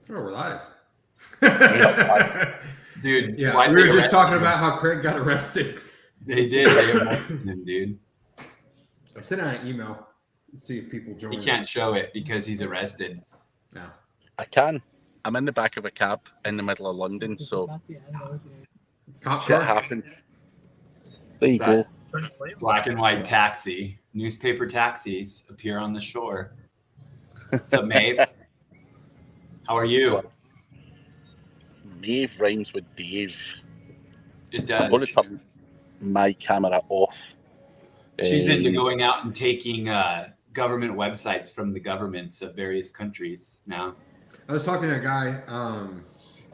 Oh, we're live. Dude, Yeah, we were just talking about how Craig got arrested. They did. They arrested him, dude. I sent out an email to see if people join. He can't show it because he's arrested. No. I can. I'm in the back of a cab in the middle of London, so shit happens. There you go. Black and white taxi. Newspaper taxis appear on the shore. What's up, Maeve? How are you? Maeve rhymes with Dave. It does. I'm going to turn my camera off. She's into going out and taking government websites from the governments of various countries now. I was talking to a guy.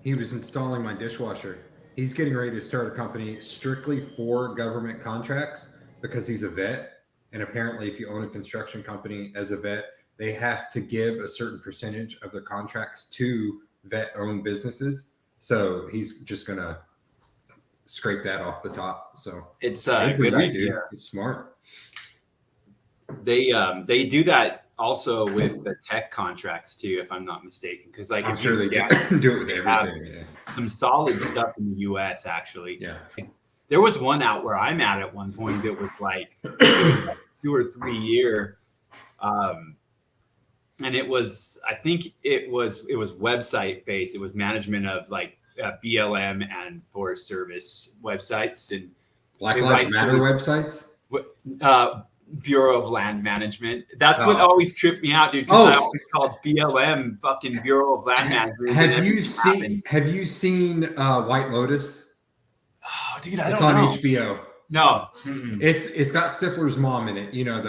He was installing my dishwasher. He's getting ready to start a company strictly for government contracts because he's a vet. And apparently, if you own a construction company as a vet, they have to give a certain percentage of their contracts to vet-owned businesses. So he's just going to scrape that off the top. So it's a good idea. It's smart. They do that also with the tech contracts too, if I'm not mistaken. Because like I'm sure they do it with everything. Yeah. Some solid stuff in the U.S. actually. Yeah. There was one out where I'm at one point that was like 2 or 3 year, and it was, I think it was website based. It was management of like BLM and Forest Service websites and Black Lives Matter websites. Bureau of Land Management. That's what always tripped me out, dude. Because I always called BLM fucking Bureau of Land Management. Have you seen White Lotus? Oh, dude, I don't know. It's on HBO. No, it's got Stifler's mom in it. You know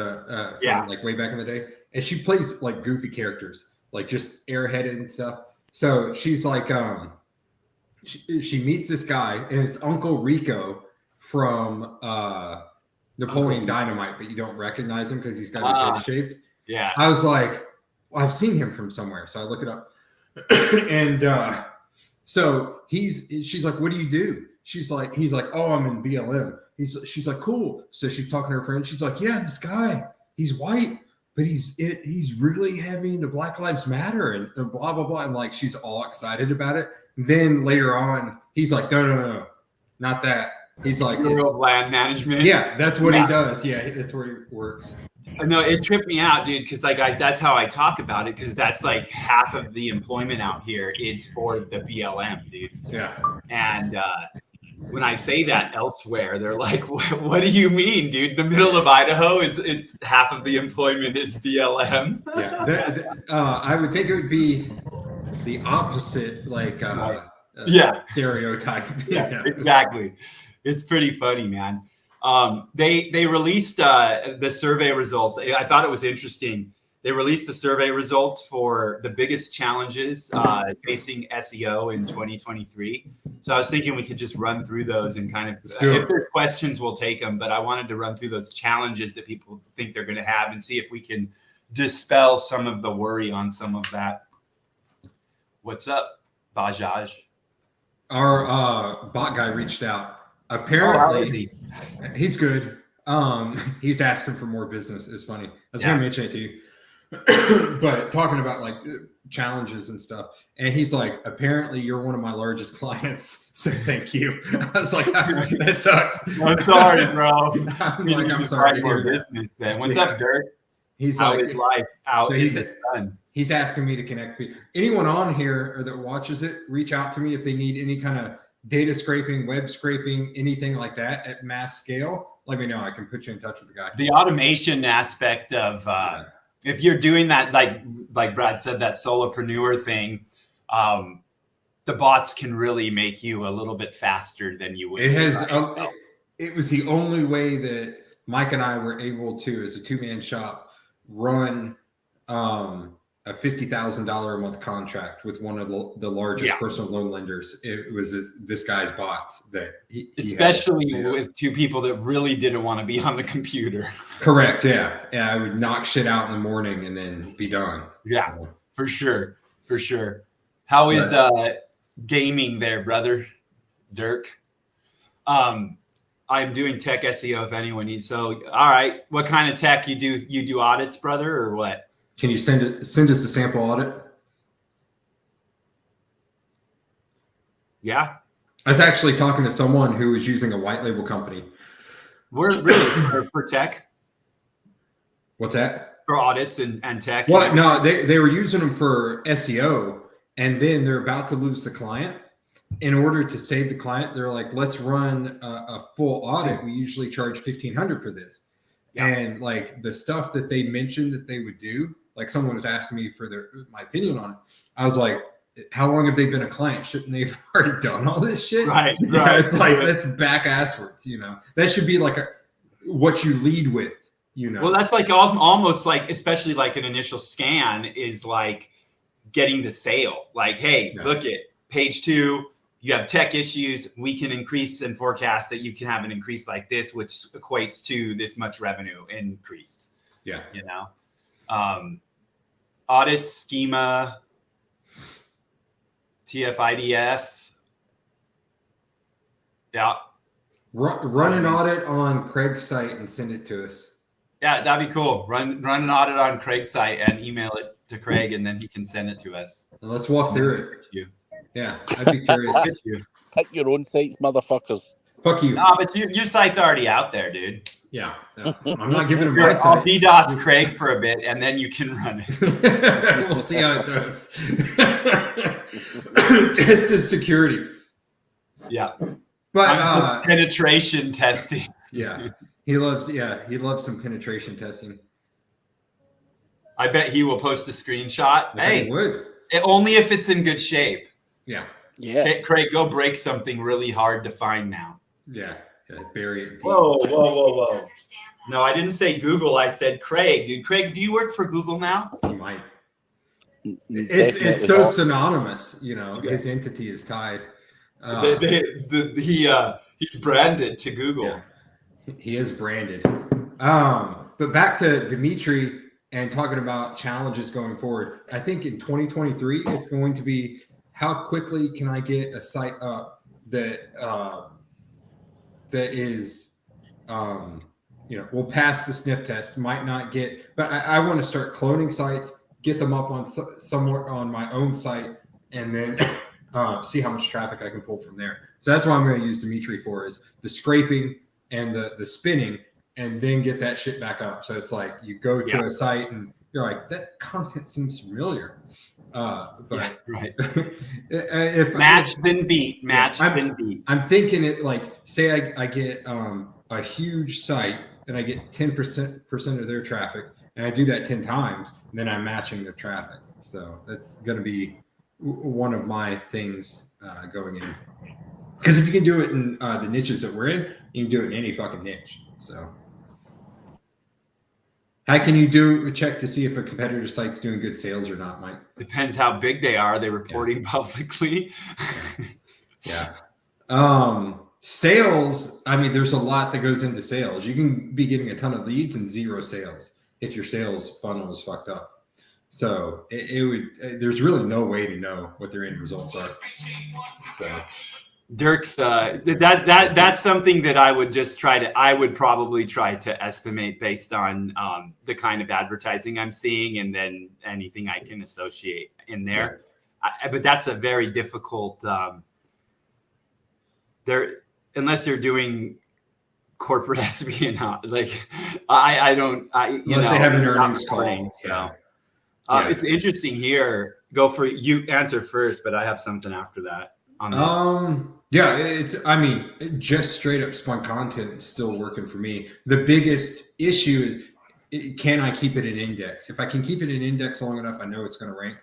from like way back in the day, and she plays like goofy characters, like just airheaded and stuff. So she's like, she meets this guy, and it's Uncle Rico from Napoleon Dynamite, but you don't recognize him because he's got his head shaved. Yeah. I was like, well, I've seen him from somewhere. So I look it up. And so she's like, what do you do? He's like, oh, I'm in BLM. She's like, cool. So she's talking to her friend. She's like, yeah, this guy, he's white, but he's really heavy into Black Lives Matter and blah, blah, blah. And like, she's all excited about it. Then later on, he's like, no, not that. He's like Bureau of Land Management. Yeah, that's what he does. Yeah, that's where he works. No, it tripped me out, dude, because like that's how I talk about it, because that's like half of the employment out here is for the BLM, dude. Yeah. And when I say that elsewhere, they're like, "What do you mean, dude? The middle of Idaho it's half of the employment is BLM." Yeah, I would think it would be the opposite, like stereotype. Yeah, exactly. It's pretty funny, man. They released the survey results. I thought it was interesting. They released the survey results for the biggest challenges facing SEO in 2023. So I was thinking we could just run through those and kind of, if there's questions, we'll take them. But I wanted to run through those challenges that people think they're going to have and see if we can dispel some of the worry on some of that. What's up, Bajaj? Our bot guy reached out. Apparently, he's good. He's asking for more business. It's funny. I was going to mention it to you, but talking about like challenges and stuff. And he's like, apparently you're one of my largest clients. So thank you. I was like, that sucks. I'm sorry, bro. I'm sorry. More business then. What's up, Dirk? He's How like, is life out in the sun? He's asking me to connect people. Anyone on here or that watches it, reach out to me if they need any kind of data scraping, web scraping, anything like that at mass scale. Let me know. I can put you in touch with the guy. The automation aspect of if you're doing that, like Brad said, that solopreneur thing, the bots can really make you a little bit faster than you would. It was the only way that Mike and I were able to, as a two-man shop, run a $50,000 a month contract with one of the largest personal loan lenders. It was this guy's bots that especially with two people that really didn't want to be on the computer. Correct. Yeah. I would knock shit out in the morning and then be done. Yeah, for sure. How is gaming there, brother? Dirk? I'm doing tech SEO if anyone needs. So, all right. What kind of tech you do? You do audits, brother, or what? Can you send us a sample audit? Yeah. I was actually talking to someone who was using a white label company. We're really for tech. What's that? For audits and tech. Well, no, they were using them for SEO, and then they're about to lose the client. In order to save the client, they're like, let's run a full audit. We usually charge $1,500 for this. Yeah. And like the stuff that they mentioned that they would do, like someone was asking me for my opinion on it. I was like, how long have they been a client? Shouldn't they have already done all this shit? Right. Yeah, it's like, that's back asswards, that should be like what you lead with, Well, that's like almost like, especially like an initial scan is like getting the sale. Like, hey, look at page 2, you have tech issues. We can increase and forecast that you can have an increase like this, which equates to this much revenue increased. Yeah. Audits, schema, TF-IDF. Yeah. Run an audit on Craig's site and send it to us. Yeah, that'd be cool. Run an audit on Craig's site and email it to Craig, and then he can send it to us. And let's walk through it. Yeah, I'd be curious. Pick your own sites, motherfuckers. Fuck you. Nah, but your site's already out there, dude. Yeah. I'm not giving him my site. I'll DDoS Craig for a bit, and then you can run it. We'll see how it does. Test his security. Yeah. But penetration testing. Yeah. He loves some penetration testing. I bet he will post a screenshot. He would. Only if it's in good shape. Yeah. Yeah. Okay, Craig, go break something really hard to find now. Yeah. Bury it deep. Whoa. No, I didn't say Google. I said Craig. Dude, Craig, do you work for Google now? He might. It's so synonymous, his entity is tied. He's branded to Google. Yeah. He is branded. But back to Dimitri and talking about challenges going forward. I think in 2023, it's going to be how quickly can I get a site up that is, will pass the sniff test, might not get, but I want to start cloning sites, get them up on somewhere on my own site, and then see how much traffic I can pull from there. So that's what I'm going to use Dimitri for, is the scraping and the spinning, and then get that shit back up. So it's like you go to a site and you're like, that content seems familiar. But right. Match then beat. I'm thinking it like, say I get a huge site and I get 10% of their traffic, and I do that 10 times, and then I'm matching their traffic. So that's going to be one of my things going in. Because if you can do it in the niches that we're in, you can do it in any fucking niche. So how can you do a check to see if a competitor site's doing good sales or not, Mike? Depends how big they are. Are they reporting publicly? Yeah. Sales, I mean, there's a lot that goes into sales. You can be getting a ton of leads and 0 sales if your sales funnel is fucked up. So there's really no way to know what their end results are. So Dirk's that's something that I would probably try to estimate based on the kind of advertising I'm seeing, and then anything I can associate in there. But that's a very difficult unless they're doing corporate espionage. Like unless they have an earnings call. So it's interesting here. Go for you. Answer first, but I have something after that on this. Just straight up spun content is still working for me. The biggest issue is, can I keep it in index? If I can keep it in index long enough, I know it's going to rank.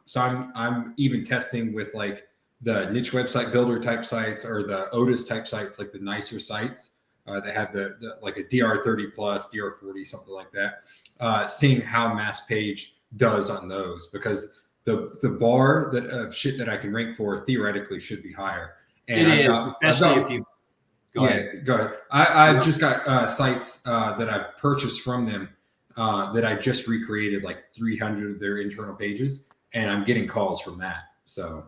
So I'm even testing with like the niche website builder type sites, or the Otis type sites, like the nicer sites that have the like a DR30 plus, DR40, something like that. Seeing how Mass Page does on those, because the bar of shit that I can rank for theoretically should be higher. And especially if you go ahead. I've just got sites that I've purchased from them that I just recreated like 300 of their internal pages, and I'm getting calls from that. So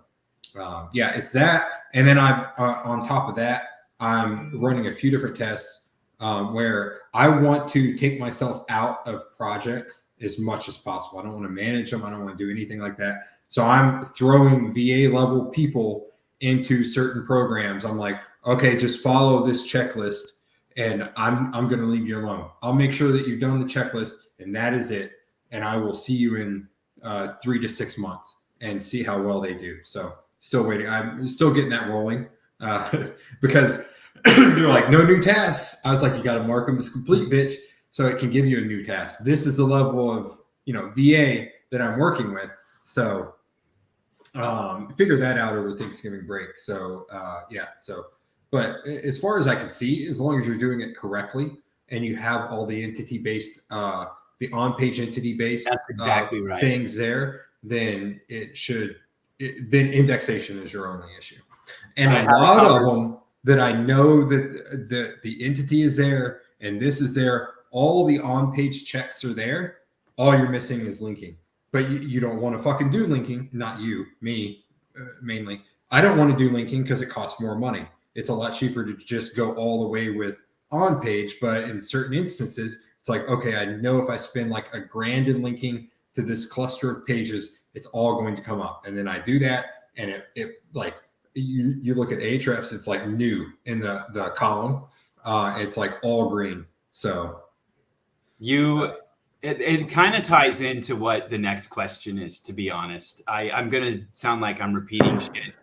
it's that. And then I've on top of that, I'm running a few different tests where I want to take myself out of projects as much as possible. I don't want to manage them. I don't want to do anything like that. So I'm throwing VA level people into certain programs, I'm like, okay, just follow this checklist and I'm going to leave you alone. I'll make sure that you've done the checklist and that is it. And I will see you in 3 to 6 months and see how well they do. So still waiting. I'm still getting that rolling because they're like, no new tasks. I was like, you got to mark them as complete, bitch, so it can give you a new task. This is the level of, VA that I'm working with. So figure that out over Thanksgiving break. So but as far as I can see, as long as you're doing it correctly and you have all the entity-based, the on-page entity-based That's exactly right. things there, then then indexation is your only issue. And a lot of them that I know that the entity is there and this is there, all the on-page checks are there. All you're missing is linking. But you don't want to fucking do linking. Not you, me, mainly. I don't want to do linking because it costs more money. It's a lot cheaper to just go all the way with on page. But in certain instances, it's like, okay, I know if I spend like $1,000 in linking to this cluster of pages, it's all going to come up. And then I do that. And it like, you look at Ahrefs, it's like new in the column. It's like all green. So it kind of ties into what the next question is, to be honest. I'm going to sound like I'm repeating shit.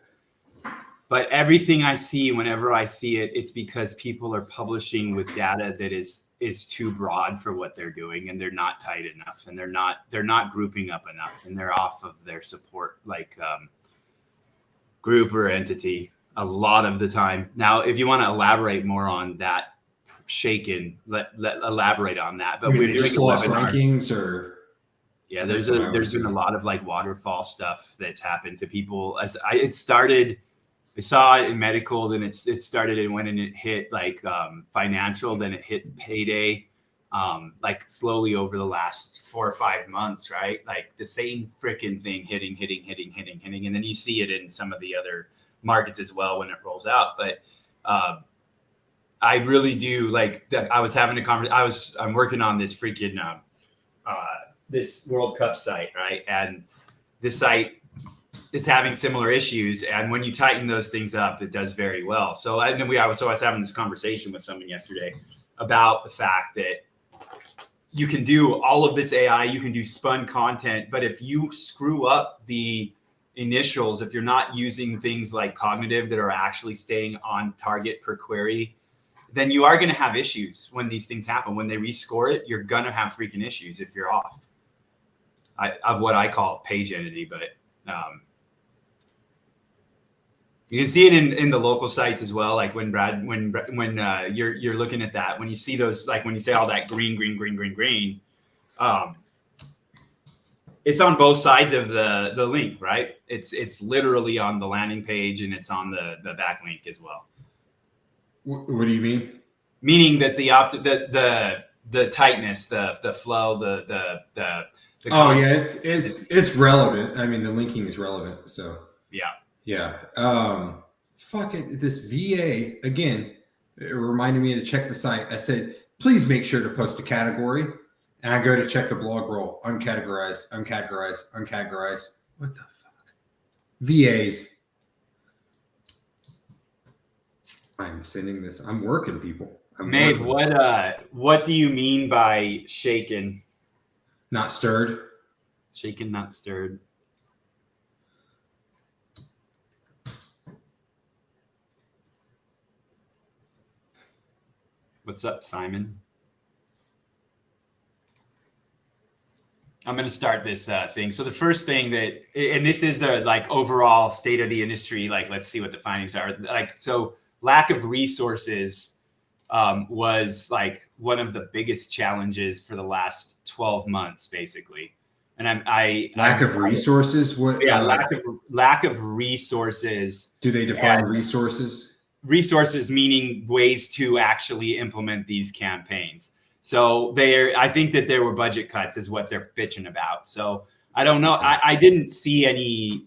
But everything I see, whenever I see it, it's because people are publishing with data that is too broad for what they're doing, and they're not tight enough, and they're not grouping up enough, and they're off of their support group or entity a lot of the time. Now, if you want to elaborate more on that, Shaken, let elaborate on that. But we're doing lost rankings, or there's been a lot of like waterfall stuff that's happened to people. It started. I saw it in medical, then it started and went and it hit like financial, then it hit payday, like slowly over the last 4 or 5 months, right? Like the same freaking thing hitting, and then you see it in some of the other markets as well when it rolls out. But I really do like that. I was having a conversation. I'm working on this freaking this World Cup site, right? And this site is having similar issues, and when you tighten those things up, it does very well. So I was having this conversation with someone yesterday about the fact that you can do all of this AI, you can do spun content, but if you screw up the initials, if you're not using things like cognitive that are actually staying on target per query, then you are going to have issues when these things happen. When they rescore it, you're going to have freaking issues if you're off of what I call page entity, but you can see it in the local sites as well. Like when you're looking at that, when you see those, like when you say all that green, it's on both sides of the link, right? It's literally on the landing page and it's on the backlink as well. What do you mean? Meaning that the tightness, the flow, the oh yeah, it's relevant. I mean, the linking is relevant. So yeah. Fuck it. This VA again, it reminded me to check the site. I said, please make sure to post a category. And I go to check the blog roll. Uncategorized. What the fuck? VAs. I'm sending this. I'm working, people. Maeve, what do you mean by shaken? Not stirred. Shaken, not stirred. What's up, Simon? I'm going to start this thing. So the first thing that, and this is the like overall state of the industry, like let's see what the findings are. Like, so lack of resources was like one of the biggest challenges for the last 12 months, basically. And lack of resources. What? Yeah, lack of resources. Do they define resources? Resources meaning ways to actually implement these campaigns. So I think that there were budget cuts is what they're bitching about. So I don't know. I didn't see any.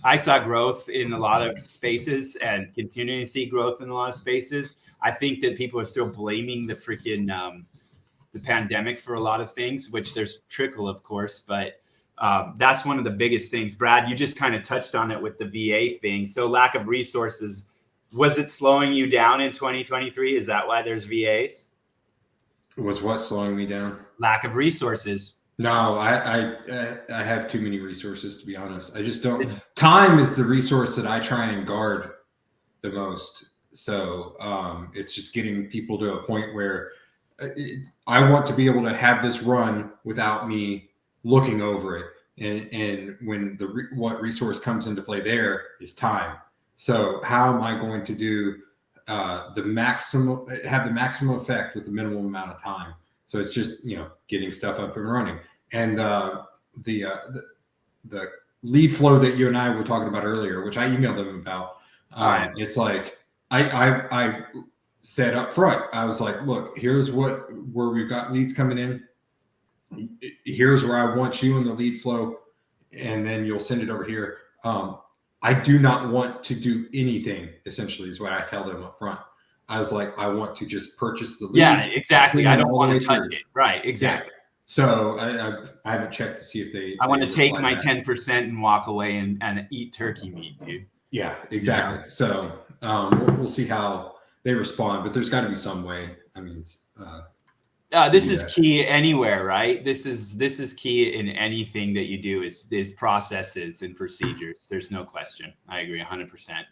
I saw growth in a lot of spaces and continuing to see growth in a lot of spaces. I think that people are still blaming the freaking the pandemic for a lot of things, which there's trickle, of course, but That's one of the biggest things. Brad, you just kind of touched on it with the VA thing. So lack of resources, was it slowing you down in 2023? Is that why there's VAs? Was what slowing me down? Lack of resources. No, I have too many resources, to be honest. I just don't. Time is the resource that I try and guard the most. So it's just getting people to a point where I want to be able to have this run without me looking over it. And when what resource comes into play there is time. So how am I going to do have the maximum effect with the minimum amount of time? So it's just, getting stuff up and running. And the lead flow that you and I were talking about earlier, which I emailed them about, it's like I said up front, I was like, look, here's where we've got leads coming in. Here's where I want you in the lead flow, and then you'll send it over here. I do not want to do anything, essentially, is what I tell them up front. I was like, I want to just purchase the leads. Yeah, exactly. I don't want to touch it. Right, exactly. Yeah. So I haven't checked to see if I want to take my 10% and walk away and eat turkey meat, dude. Yeah, exactly. Yeah. So we'll see how they respond, but there's got to be some way. I mean, this is key anywhere, right? This is key in anything that you do is processes and procedures. There's no question. I agree 100%.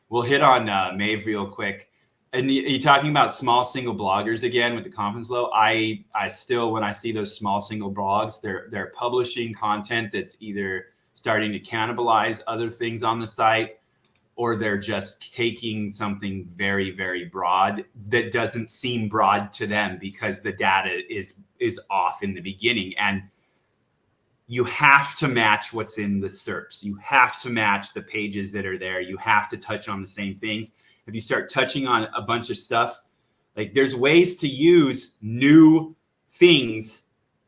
We'll hit on Maeve real quick. And you're talking about small single bloggers again with the confidence low. I still, when I see those small single blogs, they're publishing content that's either starting to cannibalize other things on the site, or they're just taking something very, very broad that doesn't seem broad to them because the data is off in the beginning. And you have to match what's in the SERPs. You have to match the pages that are there. You have to touch on the same things. If you start touching on a bunch of stuff, like there's ways to use new things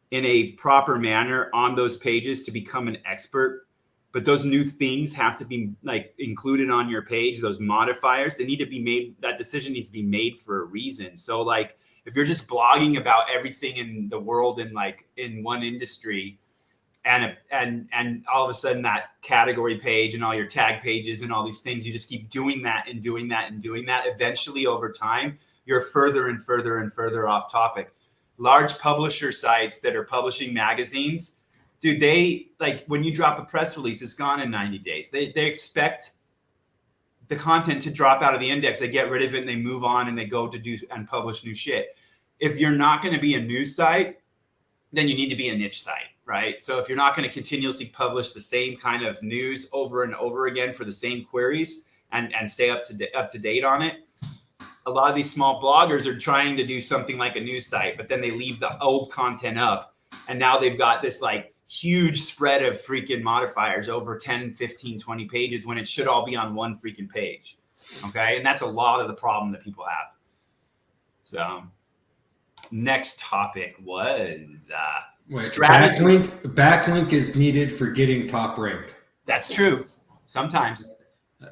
in a proper manner on those pages to become an expert. But those new things have to be like included on your page. Those modifiers, they need to be made. That decision needs to be made for a reason. So like if you're just blogging about everything in the world in like in one industry, and all of a sudden that category page and all your tag pages and all these things, you just keep doing that and doing that and doing that. Eventually over time, you're further and further and further off topic. Large publisher sites that are publishing magazines, dude, they like when you drop a press release, it's gone in 90 days. They expect the content to drop out of the index. They get rid of it and they move on and they go to do and publish new shit. If you're not going to be a news site, then you need to be a niche site, right? So if you're not going to continuously publish the same kind of news over and over again for the same queries and stay up to date on it, a lot of these small bloggers are trying to do something like a news site, but then they leave the old content up. And now they've got this like huge spread of freaking modifiers over 10, 15, 20 pages when it should all be on one freaking page. Okay. And that's a lot of the problem that people have. So next topic was strategy. Backlink is needed for getting top rank. That's true. Sometimes.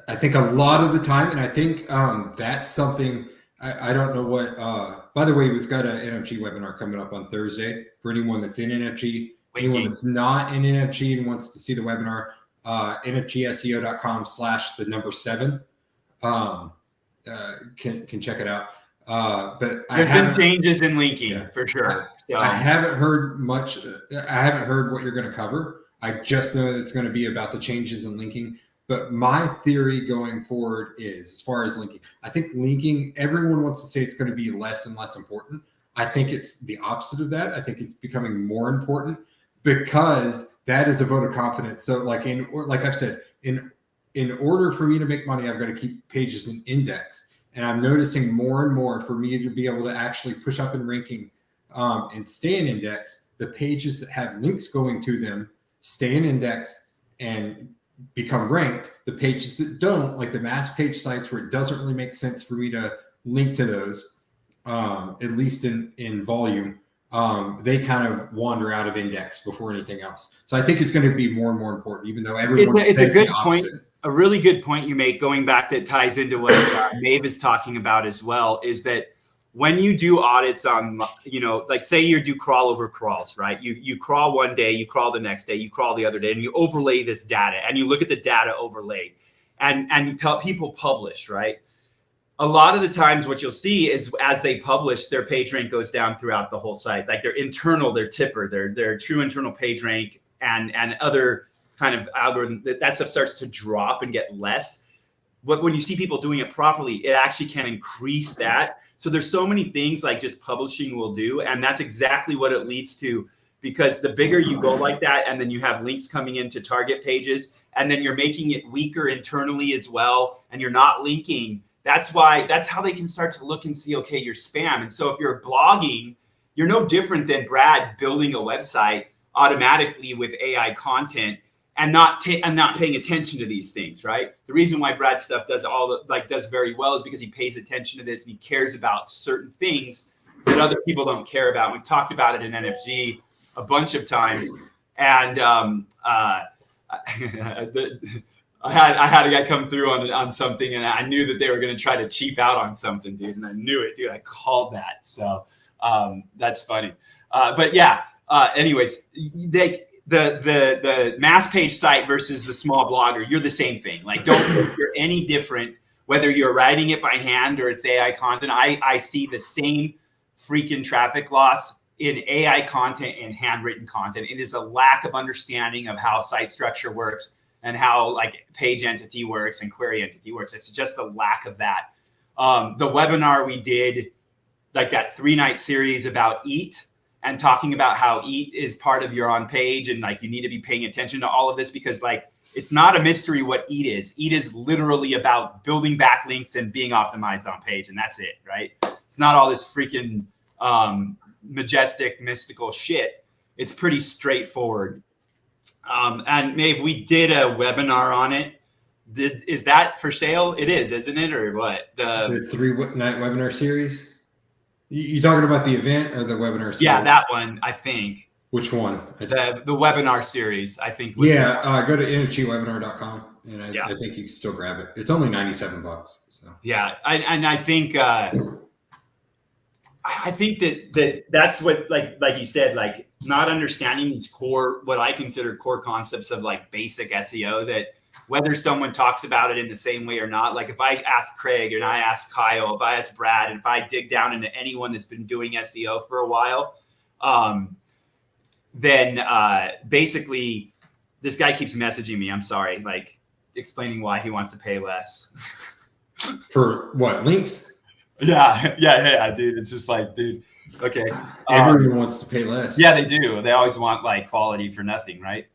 I think a lot of the time, and I think that's something I don't know what. By the way, we've got an NFG webinar coming up on Thursday for anyone that's in NFG. Anyone that's not in NFG and wants to see the webinar, nfgseo.com/7 can check it out. But there's been changes in linking for sure. So I haven't heard much. I haven't heard what you're going to cover. I just know that it's going to be about the changes in linking. But my theory going forward is, as far as linking, I think linking, everyone wants to say it's going to be less and less important. I think it's the opposite of that. I think it's becoming more important because that is a vote of confidence. So like I've said, in order for me to make money, I've got to keep pages in index. And I'm noticing more and more for me to be able to actually push up in ranking and stay in index, the pages that have links going to them stay in index and become ranked. The pages that don't, like the mass page sites where it doesn't really make sense for me to link to those, at least in volume, they kind of wander out of index before anything else. So I think it's going to be more and more important, even though everyone it's a good point. A really good point you make, going back, that ties into what Maeve is talking about as well, is that when you do audits on, like say you do crawl over crawls, right? You crawl one day, you crawl the next day, you crawl the other day, and you overlay this data, and you look at the data overlaid, and you tell people publish, right? A lot of the times what you'll see is as they publish, their page rank goes down throughout the whole site. Like their internal, their tipper, their true internal page rank and other kind of algorithm, that stuff starts to drop and get less. But when you see people doing it properly, it actually can increase that. So there's so many things like just publishing will do. And that's exactly what it leads to, because the bigger you go like that, and then you have links coming into target pages, and then you're making it weaker internally as well, and you're not linking. That's how they can start to look and see, okay, you're spam. And so if you're blogging, you're no different than Brad building a website automatically with AI content and not paying attention to these things, right? The reason why Brad's stuff does very well is because he pays attention to this and he cares about certain things that other people don't care about. We've talked about it in NFG a bunch of times, and I had a guy come through on something, and I knew that they were going to try to cheap out on something, dude, and I knew it, dude. I called that, so that's funny. But yeah, anyways, the mass page site versus the small blogger, you're the same thing. Like, don't think you're any different whether you're writing it by hand or it's AI content. I see the same freaking traffic loss in AI content and handwritten content. It is a lack of understanding of how site structure works and how like page entity works and query entity works. It's just a lack of that. The webinar we did, like that 3-night series about EAT, and talking about how EAT is part of your on page, and like you need to be paying attention to all of this, because like it's not a mystery what EAT is. EAT is literally about building backlinks and being optimized on page, and that's it, right? It's not all this freaking majestic, mystical shit. It's pretty straightforward. And Maeve, we did a webinar on it. Is that for sale? It is, isn't it, or what? The 3-night webinar series. You talking about the event or the webinar series? Yeah, that one, I think. Which one? The webinar series, I think. Go to energywebinar.com, and I think you can still grab it. It's only $97. So yeah, I think that's what like you said, like not understanding these core, what I consider core concepts of like basic SEO, that whether someone talks about it in the same way or not. Like if I ask Craig and I ask Kyle, if I ask Brad, and if I dig down into anyone that's been doing SEO for a while, then basically this guy keeps messaging me. I'm sorry, like explaining why he wants to pay less. For what, links? Yeah, dude. It's just like, dude, okay. Everyone wants to pay less. Yeah, they do. They always want like quality for nothing, right?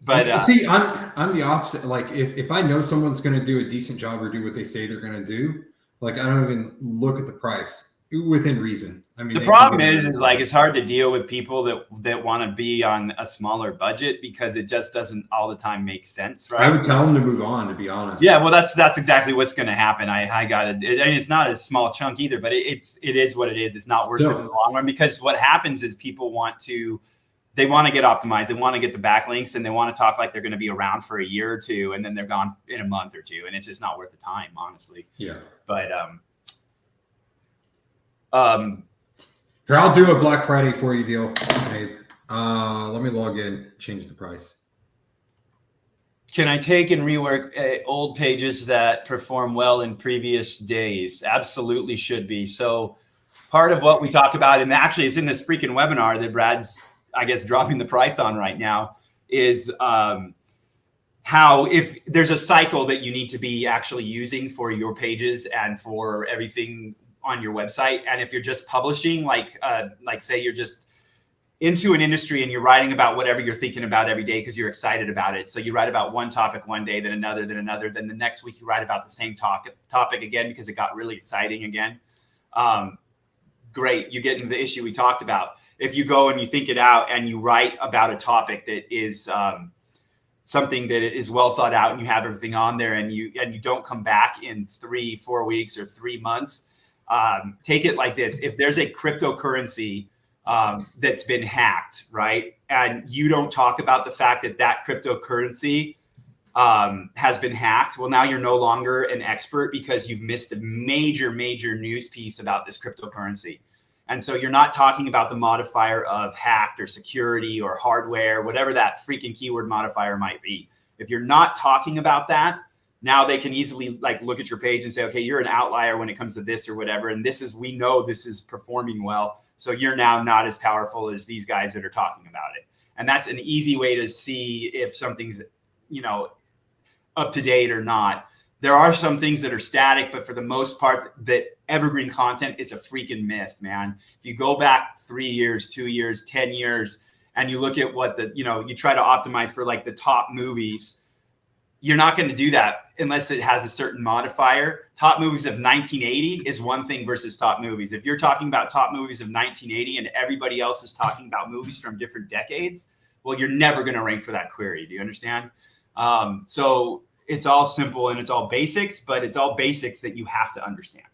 But see, I'm the opposite. Like if I know someone's going to do a decent job or do what they say they're going to do, like I don't even look at the price within reason. I mean, the problem is like it's hard to deal with people that want to be on a smaller budget, because it just doesn't all the time make sense, right? I would tell them to move on, to be honest. Yeah, well, that's exactly what's going to happen. I got it. I mean, it's not a small chunk either, but it is what it is. It's not worth it in the long run, because what happens is people want to get optimized. They want to get the backlinks, and they want to talk like they're going to be around for a year or two, and then they're gone in a month or two, and it's just not worth the time, honestly. Yeah. But here, I'll do a Black Friday for you deal. Hey, let me log in, change the price. Can I take and rework old pages that perform well in previous days? Absolutely should be. So part of what we talk about, and actually it's in this freaking webinar that Brad's, I guess, dropping the price on right now, is how if there's a cycle that you need to be actually using for your pages and for everything on your website. And if you're just publishing, like say you're just into an industry and you're writing about whatever you're thinking about every day because you're excited about it. So you write about one topic one day, then another, then the next week you write about the same topic again because it got really exciting again. Great. You get into the issue we talked about. If you go and you think it out and you write about a topic that is something that is well thought out, and you have everything on there, and you don't come back in 3-4 weeks or 3 months, take it like this. If there's a cryptocurrency that's been hacked, right, and you don't talk about the fact that cryptocurrency has been hacked. Well, now you're no longer an expert because you've missed a major news piece about this cryptocurrency. And so you're not talking about the modifier of hacked or security or hardware, whatever that freaking keyword modifier might be. If you're not talking about that, now they can easily like look at your page and say, okay, you're an outlier when it comes to this or whatever. And this is, we know this is performing well. So you're now not as powerful as these guys that are talking about it. And that's an easy way to see if something's, you know, up to date or not. There are some things that are static, but for the most part, that evergreen content is a freaking myth, man. If you go back 3 years, 2 years, 10 years, and you look at what the, you know, you try to optimize for like the top movies, you're not going to do that unless it has a certain modifier. Top movies of 1980 is one thing versus top movies. If you're talking about top movies of 1980 and everybody else is talking about movies from different decades, well, you're never going to rank for that query. Do you understand? So it's all simple and it's all basics, but it's all basics that you have to understand.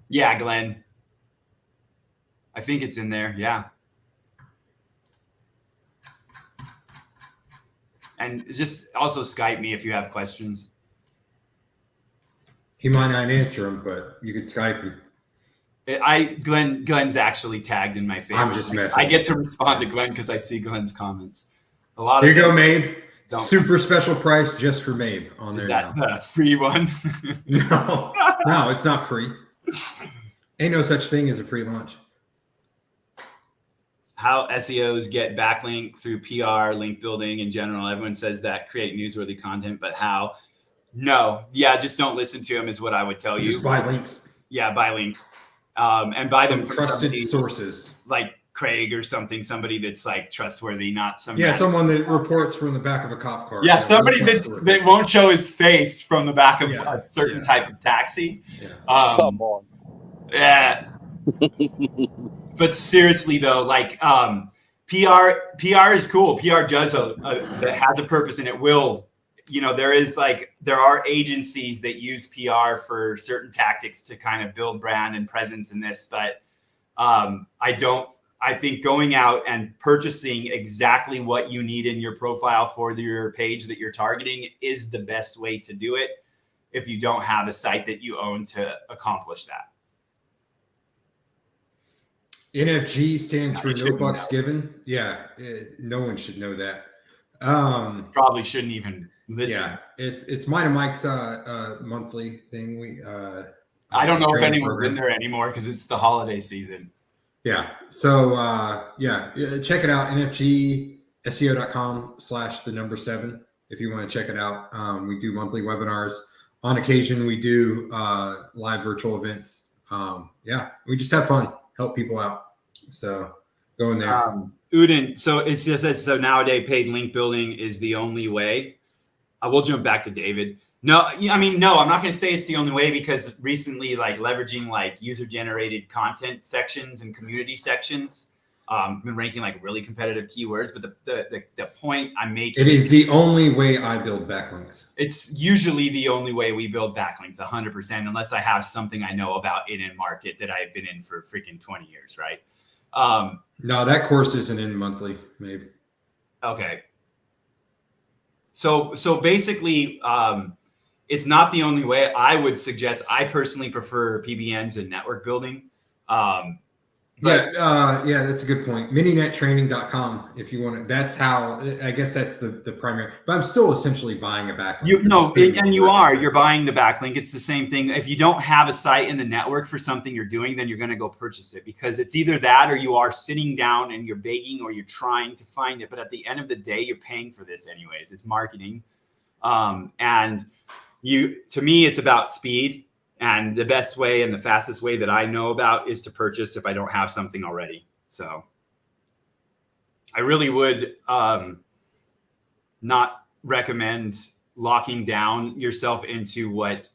Yeah, Glenn. I think it's in there. Yeah. And just also Skype me if you have questions. He might not answer them, but you could Skype him. Glenn's actually tagged in my favorite. I'm just messing. I get to respond to Glenn because I see Glenn's comments. A lot. Here you go, Mabe. Super special price just for Mabe on there. Is that now. The free one? No, it's not free. Ain't no such thing as a free launch. How SEOs get backlink through PR, link building in general. Everyone says that create newsworthy content, but how? No. Yeah, just don't listen to them is what I would tell you. Just buy links. Yeah, buy links. And buy them from trusted sources. Like Craig or something, somebody that's like trustworthy, not some someone that reports from the back of a cop car. Yeah, somebody that won't show his face from the back of a certain type of taxi. Yeah. Come on. Yeah. But seriously though, like PR is cool. PR does it has a purpose and it will, you know, there are agencies that use PR for certain tactics to kind of build brand and presence in this, but I think going out and purchasing exactly what you need in your profile for your page that you're targeting is the best way to do it if you don't have a site that you own to accomplish that. NFG stands for no bucks given. Yeah, no one should know that. Probably shouldn't even listen. Yeah, it's mine and Mike's monthly thing. I don't know if anyone's in there anymore because it's the holiday season. Yeah. So check it out. NFGSEO.com/7 if you want to check it out. We do monthly webinars. On occasion, we do live virtual events. We just have fun, help people out. So go in there. Udin, so it says so nowadays paid link building is the only way. I will jump back to David. No, I mean, no, I'm not going to say it's the only way because recently, like leveraging like user-generated content sections and community sections, been ranking like really competitive keywords. But the point I'm making, it is the only way I build backlinks. It's usually the only way we build backlinks, 100%, unless I have something I know about in market that I've been in for freaking 20 years, right? No, that course isn't in monthly, maybe. Okay. So basically, it's not the only way. I would suggest, I personally prefer PBNs and network building. That's a good point. Mininettraining.com if you want to. That's how, I guess that's the primary, but I'm still essentially buying a backlink. You're buying the backlink. It's the same thing. If you don't have a site in the network for something you're doing, then you're going to go purchase it because it's either that or you are sitting down and you're begging or you're trying to find it. But at the end of the day, you're paying for this anyways. It's marketing. And to me, it's about speed. And the best way and the fastest way that I know about is to purchase if I don't have something already. So I really would not recommend locking down yourself into what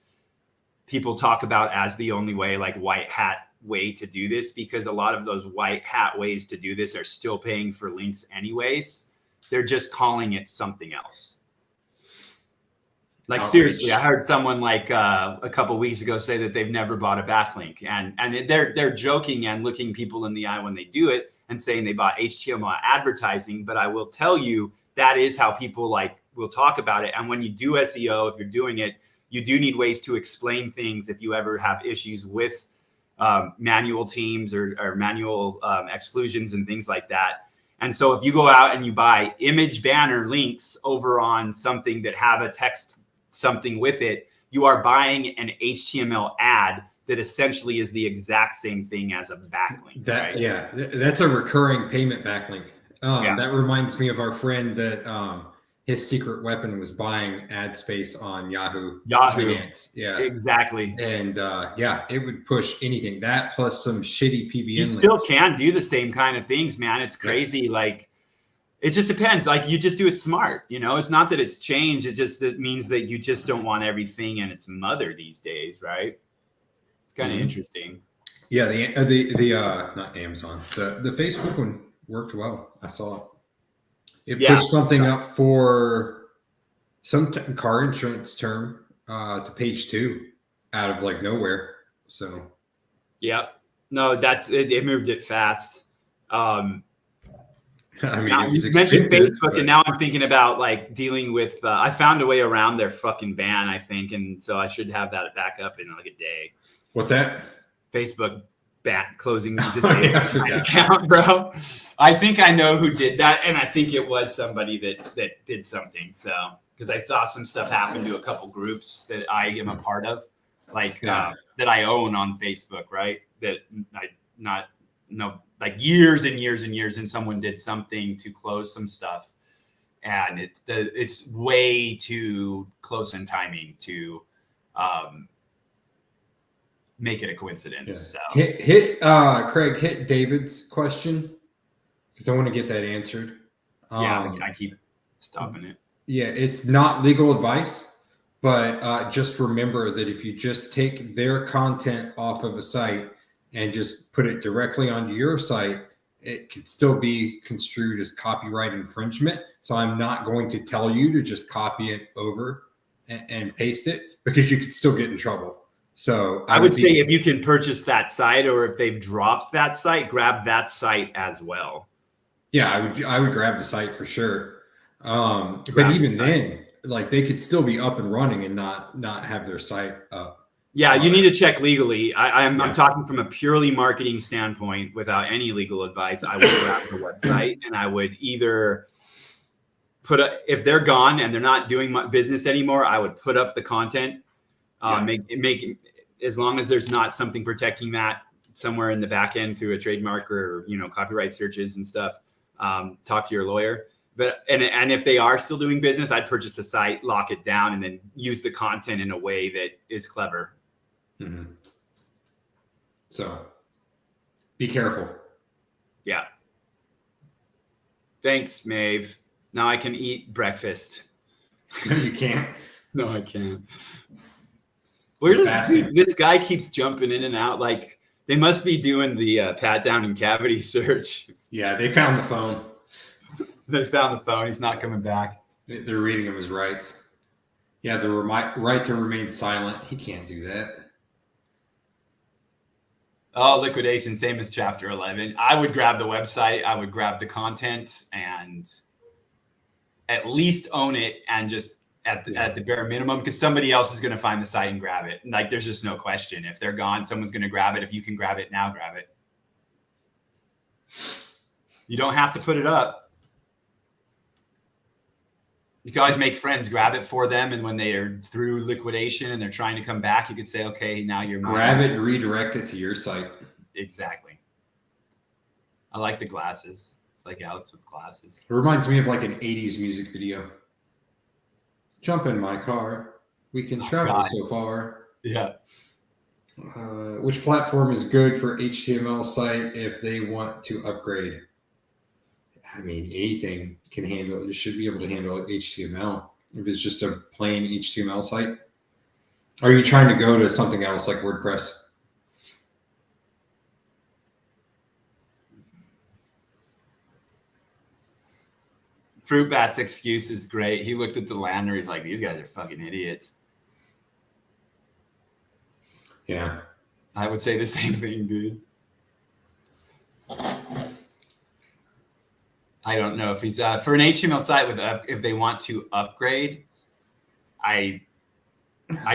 people talk about as the only way, like white hat way to do this, because a lot of those white hat ways to do this are still paying for links anyways. They're just calling it something else. Like seriously, I heard someone like a couple of weeks ago say that they've never bought a backlink, and they're joking and looking people in the eye when they do it. and saying they bought HTML advertising, but I will tell you that is how people like will talk about it. And when you do SEO, if you're doing it, you do need ways to explain things if you ever have issues with manual teams or manual exclusions and things like that. And so if you go out and you buy image banner links over on something that have a text something with it, you are buying an HTML ad that essentially is the exact same thing as a backlink. That right? Yeah, that's a recurring payment backlink. That reminds me of our friend that his secret weapon was buying ad space on Yahoo Finance. Yeah, exactly. And it would push anything. That plus some shitty PBN. You still can do the same kind of things, man. It's crazy. Yeah. Like, it just depends. Like, you just do it smart. You know, it's not that it's changed. It means that you just don't want everything in its mother these days, right? It's kind of interesting. Yeah, the not Amazon, the Facebook one worked well. I saw it. It pushed something up for some car insurance term to page 2 out of like nowhere. So no, that's it. It moved it fast. I mean, you mentioned Facebook, and now I'm thinking about like dealing with. I found a way around their fucking ban, I think, and so I should have that back up in like a day. What's that? Facebook closing my account, bro. I think I know who did that, and I think it was somebody that did something. So because I saw some stuff happen to a couple groups that I am a part of, like that I own on Facebook, right? That like years and years and years, and someone did something to close some stuff, and it's way too close in timing to make it a coincidence. Yeah. So Craig, hit David's question because I want to get that answered. I keep stopping it. Yeah, it's not legal advice, but just remember that if you just take their content off of a site and just put it directly onto your site, it could still be construed as copyright infringement. So I'm not going to tell you to just copy it over and paste it, because you could still get in trouble. So I would say if you can purchase that site, or if they've dropped that site, grab that site as well. Yeah, I would grab the site for sure. But even then, like, they could still be up and running and not have their site up. Yeah, you need to check legally. I'm talking from a purely marketing standpoint without any legal advice. I would grab the website, and I would either if they're gone and they're not doing business anymore, I would put up the content. Make as long as there's not something protecting that somewhere in the back end through a trademark or copyright searches and stuff. Talk to your lawyer. But and if they are still doing business, I'd purchase the site, lock it down, and then use the content in a way that is clever. Mm-hmm. So be careful. Yeah. Thanks, Maeve. Now I can eat breakfast. You can't. No, I can't. Where does this guy keeps jumping in and out? Like, they must be doing the pat down and cavity search. Yeah, they found the phone. They found the phone. He's not coming back. They're reading him his rights. Yeah, the right to remain silent. He can't do that. Oh, liquidation, same as chapter 11. I would grab the website. I would grab the content and at least own it, and just at the bare minimum, because somebody else is going to find the site and grab it. Like, there's just no question. If they're gone, someone's going to grab it. If you can grab it now, grab it. You don't have to put it up. You can always make friends grab it for them, and when they are through liquidation and they're trying to come back, you could say, okay, now you're grab it and redirect it to your site. Exactly. I like the glasses. It's like Alex with glasses. It reminds me of like an 80s music video. Jump in my car. We can travel so far. Yeah. Which platform is good for HTML site if they want to upgrade? I mean, anything can handle it. You should be able to handle HTML if it's just a plain HTML site. Are you trying to go to something else like WordPress? Fruit Bat's excuse is great. He looked at the lander. He's like, these guys are fucking idiots. Yeah. I would say the same thing, dude. I don't know if he's for an HTML site with if they want to upgrade. I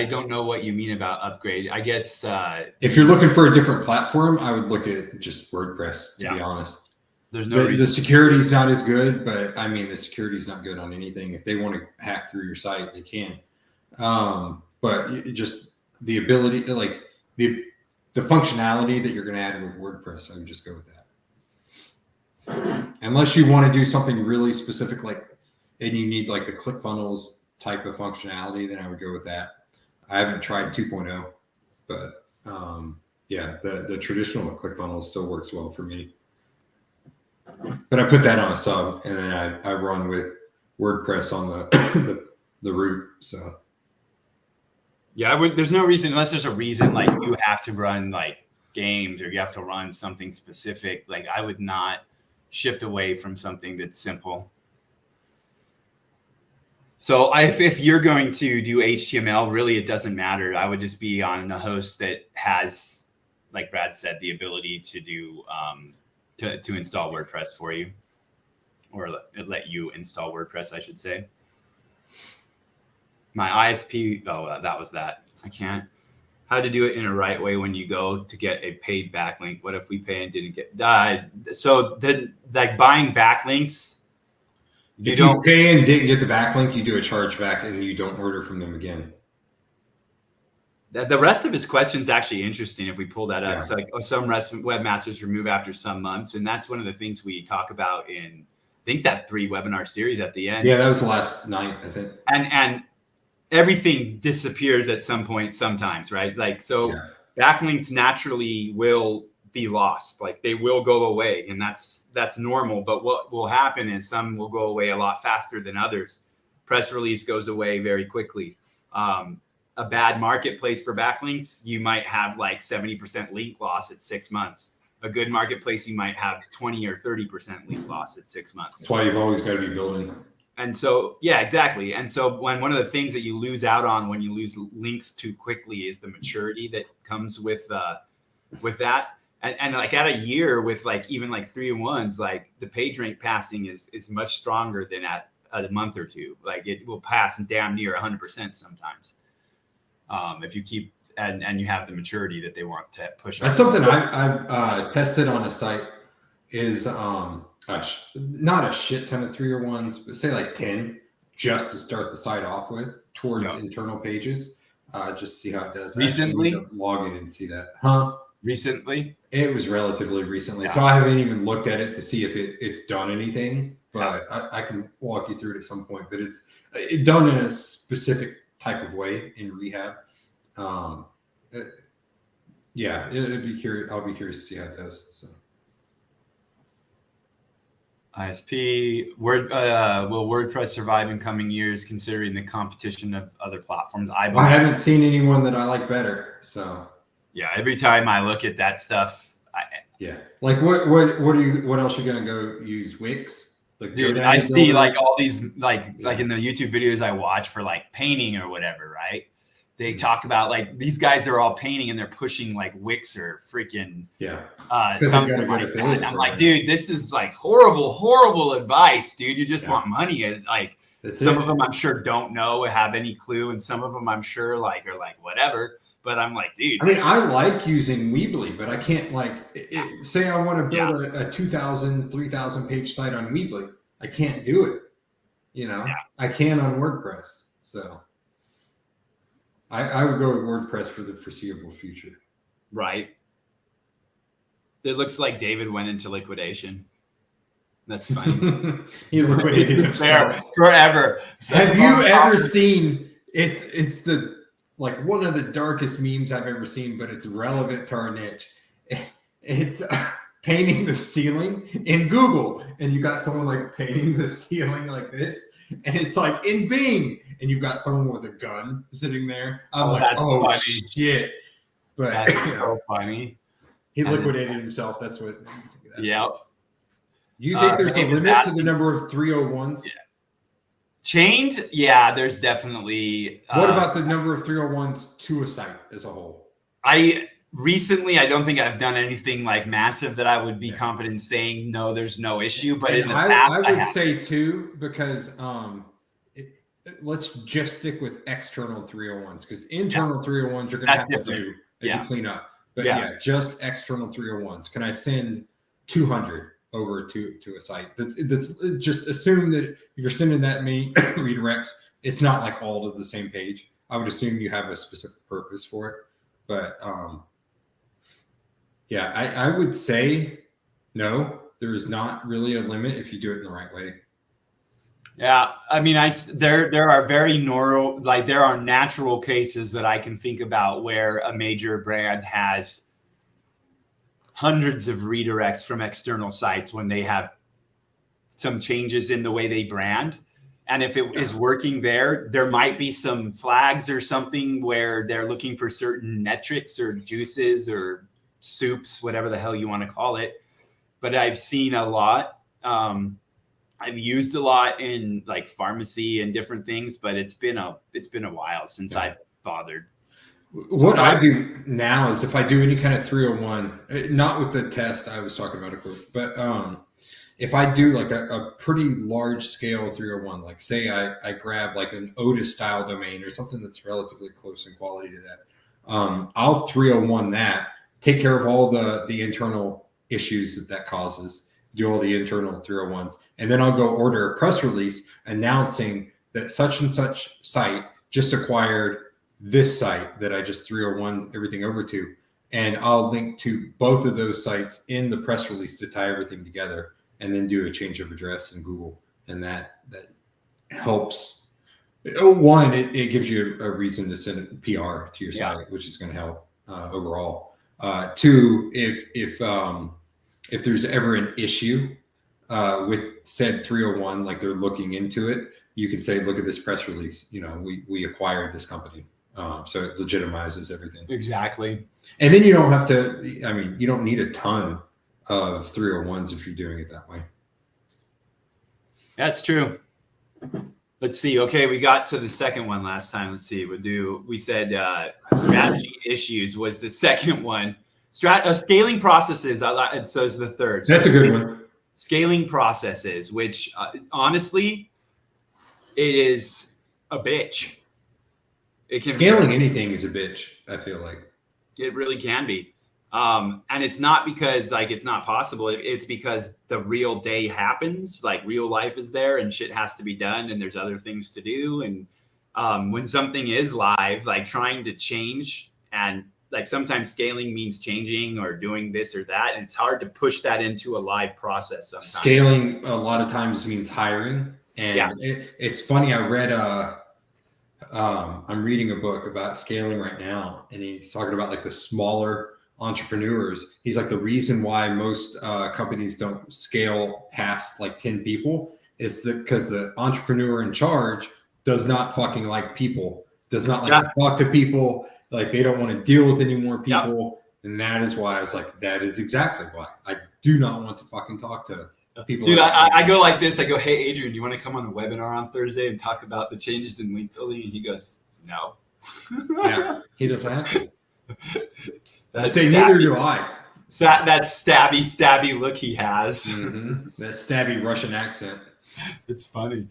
don't know what you mean about upgrade. I guess if you're looking for a different platform, I would look at just WordPress, to be honest. There's no reason. The security's not as good, but I mean, the security's not good on anything. If they want to hack through your site, they can. But just the ability, like the functionality that you're going to add with WordPress, I would just go with that. Unless you want to do something really specific, like, and you need like the ClickFunnels type of functionality, then I would go with that. I haven't tried 2.0, but yeah, the traditional ClickFunnels still works well for me. But I put that on a sub, and then I run with WordPress on the root. So yeah, there's no reason, unless there's a reason like you have to run like games or you have to run something specific. Like I would not shift away from something that's simple. So if you're going to do HTML, really it doesn't matter. I would just be on a host that has, like Brad said, the ability to do to install WordPress for you, or let you install WordPress, I should say. My ISP, that was that. I can't. How to do it in a right way when you go to get a paid backlink. What if we pay and didn't get? So then, like buying backlinks, if you pay and didn't get the backlink, you do a chargeback and you don't order from them again. The rest of his question is actually interesting if we pull that up. Yeah. So like, some webmasters remove after some months. And that's one of the things we talk about in, I think, that 3 webinar series at the end. Yeah, that was the last night, I think. And everything disappears at some point sometimes, right? Like, so backlinks naturally will be lost. Like they will go away, and that's normal. But what will happen is some will go away a lot faster than others. Press release goes away very quickly. A bad marketplace for backlinks, you might have like 70% link loss at 6 months. A good marketplace, you might have 20 or 30% link loss at 6 months. That's why you've always got to be building. And so, yeah, exactly. And so when one of the things that you lose out on when you lose links too quickly is the maturity that comes with that. And like at a year with like even like 3-in-1s, like the page rank passing is much stronger than at a month or two. Like it will pass damn near 100% sometimes. If you keep and you have the maturity that they want to push. That's something I've tested on a site is not a shit ton of 3-in-1s, but say like 10 just to start the site off with towards internal pages. Just see how it does. Recently, log in and see that. Huh? Recently? It was relatively recently. So I haven't even looked at it to see if it's done anything, but I can walk you through it at some point. But it's done in a specific type of way in rehab. It'd be curious. I'll be curious to see how it does. So. ISP, will WordPress survive in coming years, considering the competition of other platforms? I haven't seen anyone that I like better. So yeah, every time I look at that stuff, like what else are you gonna go use? Wix? Like, dude, I see like all these like in the YouTube videos I watch for like painting or whatever, right? They talk about like these guys are all painting and they're pushing like Wix or freaking something like that. And I'm like, dude, this is like horrible advice, dude. You just want money. And like some of them I'm sure don't know or have any clue, and some of them I'm sure like are like whatever. But I'm like, dude. I mean, I like using Weebly, but I can't say I want to build a 2,000, 3,000 page site on Weebly. I can't do it. You know, I can on WordPress. So I would go with WordPress for the foreseeable future. Right. It looks like David went into liquidation. That's funny. He liquidated himself forever. So have you ever seen? It's the like one of the darkest memes I've ever seen, but it's relevant to our niche. It's painting the ceiling in Google, and you got someone like painting the ceiling like this, and it's like in Bing, and you've got someone with a gun sitting there. I'm that's funny. Shit. But that's so funny. He liquidated himself. That's what. Yeah. You think there's a limit to the number of 301s? Yeah. Chained? Yeah, there's definitely. What about the number of 301s to a site as a whole? recently, I don't think I've done anything like massive that I would be confident saying, no, there's no issue. But in the past, I would say too, because let's just stick with external 301s, because internal 301s you're going to have to do as you clean up. But just external 301s. Can I send 200 over to a site? That's just assume that if you're sending that many redirects, it's not like all to the same page. I would assume you have a specific purpose for it. But I would say no, there is not really a limit if you do it in the right way. Yeah, I mean, there are very there are natural cases that I can think about where a major brand has hundreds of redirects from external sites when they have some changes in the way they brand. And if it is working there might be some flags or something where they're looking for certain metrics or juices or soups, whatever the hell you want to call it. But I've seen a lot. I've used a lot in like pharmacy and different things, but it's been a while since I've bothered. What I do now is if I do any kind of 301, not with the test I was talking about, but if I do like a pretty large scale 301, like say I grab like an Otis style domain or something that's relatively close in quality to that, I'll 301 that, take care of all the internal issues that causes, do all the internal 301s, and then I'll go order a press release announcing that such and such site just acquired this site that I just 301 everything over to. And I'll link to both of those sites in the press release to tie everything together, and then do a change of address in Google. And that helps. One, it gives you a reason to send PR to your site, which is going to help overall. Two, if there's ever an issue with said 301, like they're looking into it, you can say, look at this press release. You know, we acquired this company. So it legitimizes everything. Exactly. And then you don't have to, I mean, you don't need a ton of 301s if you're doing it that way. That's true. Let's see. Okay, we got to the second one last time. Let's see. We said strategy issues was the second one. Scaling processes. So is the third. That's a good one. Scaling processes, which honestly, it is a bitch. Scaling anything is a bitch, I feel like. It really can be. And it's not because like it's not possible. It's because the real day happens, like real life is there and shit has to be done and there's other things to do. And when something is live, like trying to change, and like sometimes scaling means changing or doing this or that. And it's hard to push that into a live process sometimes. Scaling a lot of times means hiring. And it's funny, I read I'm reading a book about scaling right now, and he's talking about like the smaller entrepreneurs. He's like, the reason why most companies don't scale past like 10 people is that because the entrepreneur in charge does not fucking like people, does not like to talk to people, like they don't want to deal with any more people. And that is why I was like, that is exactly why I do not want to fucking talk to people. Dude, I go like this. I go, hey, Adrian, do you want to come on the webinar on Thursday and talk about the changes in link building? And he goes, no. Yeah, he doesn't have to. I say neither do I. That stabby look he has. Mm-hmm. That stabby Russian accent. It's funny.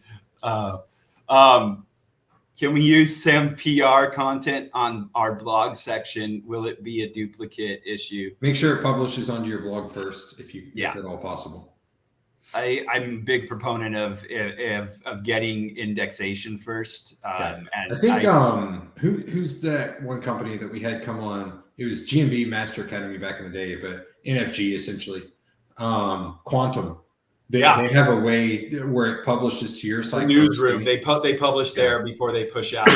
Can we use some PR content on our blog section? Will it be a duplicate issue? Make sure it publishes onto your blog first, if at all possible. I'm a big proponent of getting indexation first. And I think who's that one company that we had come on? It was G&B Master Academy back in the day, but NFG essentially. Quantum. They have a way where it publishes to your site. Newsroom. They publish there before they push out.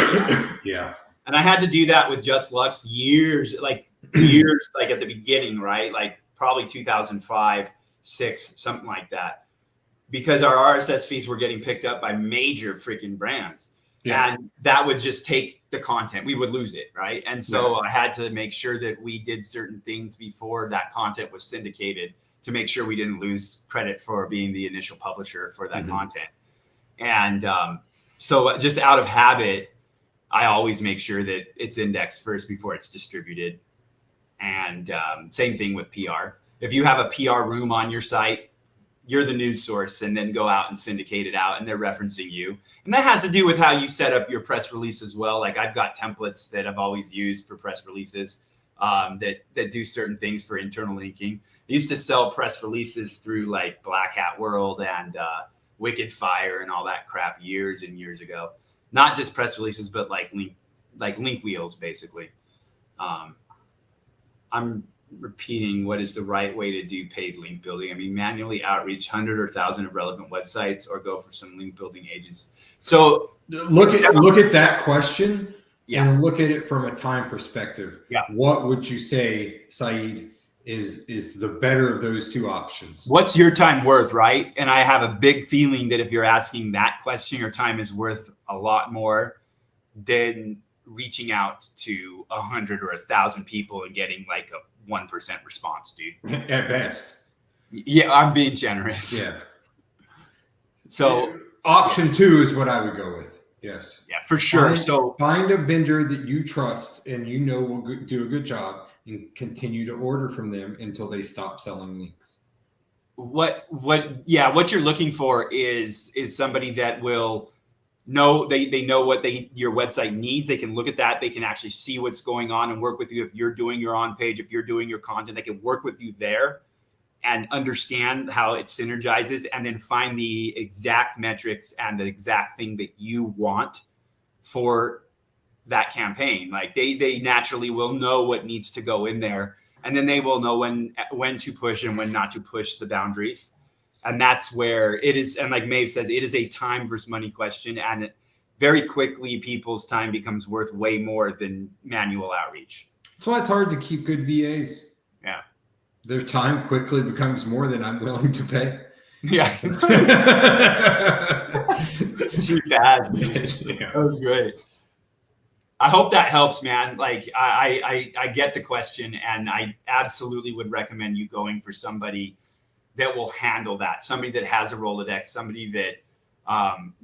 Yeah. And I had to do that with Just Lux years like at the beginning, right? Like probably 2005, 6, something like that. Because our RSS feeds were getting picked up by major freaking brands. Yeah. And that would just take the content. We would lose it, right? And so I had to make sure that we did certain things before that content was syndicated to make sure we didn't lose credit for being the initial publisher for that content. And so just out of habit, I always make sure that it's indexed first before it's distributed. And same thing with PR. If you have a PR room on your site, you're the news source, and then go out and syndicate it out, and they're referencing you. And that has to do with how you set up your press release as well. Like I've got templates that I've always used for press releases that do certain things for internal linking. I used to sell press releases through like Black Hat World and Wicked Fire and all that crap years and years ago. Not just press releases, but like link wheels, basically. I'm repeating, what is the right way to do paid link building? I mean, manually outreach 100 or 1,000 of relevant websites, or go for some link building agents. So look at that question and look at it from a time perspective. Yeah. What would you say, Saeed, is the better of those two options? What's your time worth, right? And I have a big feeling that if you're asking that question, your time is worth a lot more than reaching out to 100 or 1,000 people and getting like a 1% response, dude. At best. Yeah, I'm being generous. Yeah. So option 2 is what I would go with. Yes. Yeah, for sure. Find a vendor that you trust and you know will do a good job, and continue to order from them until they stop selling links. What you're looking for is somebody that will know they know what your website needs. They can look at that. They can actually see what's going on and work with you. If you're doing your on page, if you're doing your content, they can work with you there and understand how it synergizes, and then find the exact metrics and the exact thing that you want for that campaign. Like they naturally will know what needs to go in there, and then they will know when to push and when not to push the boundaries. And that's where it is. And like Maeve says, it is a time versus money question. And very quickly, people's time becomes worth way more than manual outreach. That's why it's hard to keep good VAs. Yeah. Their time quickly becomes more than I'm willing to pay. Yeah. Too bad. Yeah. That was great. I hope that helps, man. Like I get the question, and I absolutely would recommend you going for somebody that will handle that. Somebody that has a Rolodex, somebody that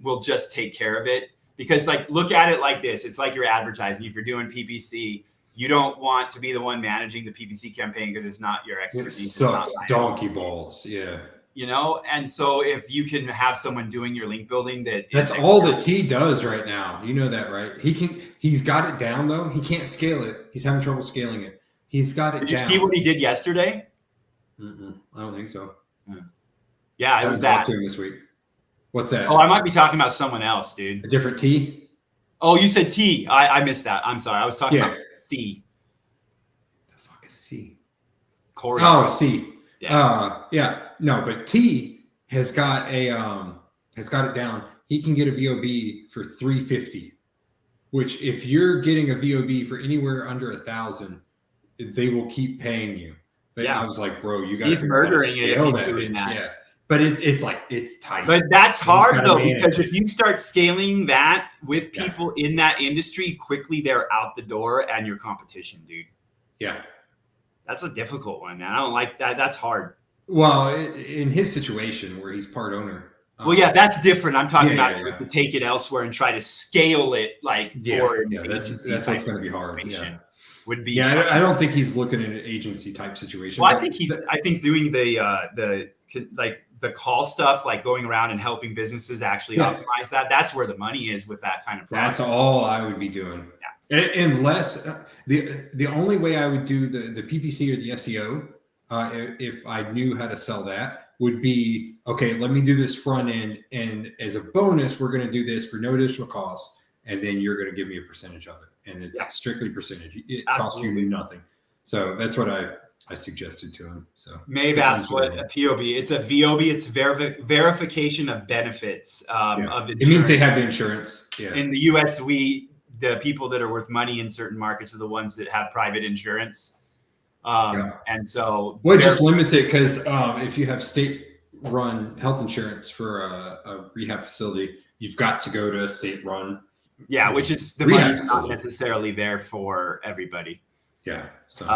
will just take care of it. Because like, look at it like this. It's like you're advertising. If you're doing PPC, you don't want to be the one managing the PPC campaign because it's not your expertise. So donkey balls. Yeah. You know, and so if you can have someone doing your link building, that's all that T does right now. You know that, right? He's got it down though. He can't scale it. He's having trouble scaling it. He's got it down. Did you see what he did yesterday? I don't think so. Yeah, it was that this week. What's that? Oh, I might be talking about someone else, dude. A different T? Oh, you said T. I missed that. I'm sorry. I was talking about C. The fuck is C? Corey. Oh, C. Yeah. No, but T has got it down. He can get a VOB for $350, which if you're getting a VOB for anywhere under 1,000, they will keep paying you. But I was like, bro, you got to. He's murdering it if he's doing that. Yeah. But it's tight. But that's hard though, because if you start scaling that with people in that industry, quickly they're out the door and your competition, dude. Yeah. That's a difficult one, man. I don't like that. That's hard. Well, in his situation where he's part owner. Well, yeah, that's different. I'm talking about to take it elsewhere and try to scale it like for an agency that's what's going to be hard. Yeah. Would be I don't think he's looking at an agency type situation. Well, I think doing the call stuff, like going around and helping businesses actually optimize that. That's where the money is with that kind of product. That's all I would be doing. Yeah. Unless the only way I would do the PPC or the SEO, if I knew how to sell that, would be, okay, let me do this front end. And as a bonus, we're going to do this for no additional cost. And then you're going to give me a percentage of it. And it's strictly percentage. It costs you nothing. So that's what I suggested to him. So Maeve asked what a POB. It's a VOB. It's verification of benefits of insurance. It means they have insurance. Yeah. In the US, the people that are worth money in certain markets are the ones that have private insurance. And so it just limits it because if you have state-run health insurance for a rehab facility, you've got to go to a state-run. Yeah, which is the money's not necessarily there for everybody. Yeah. So.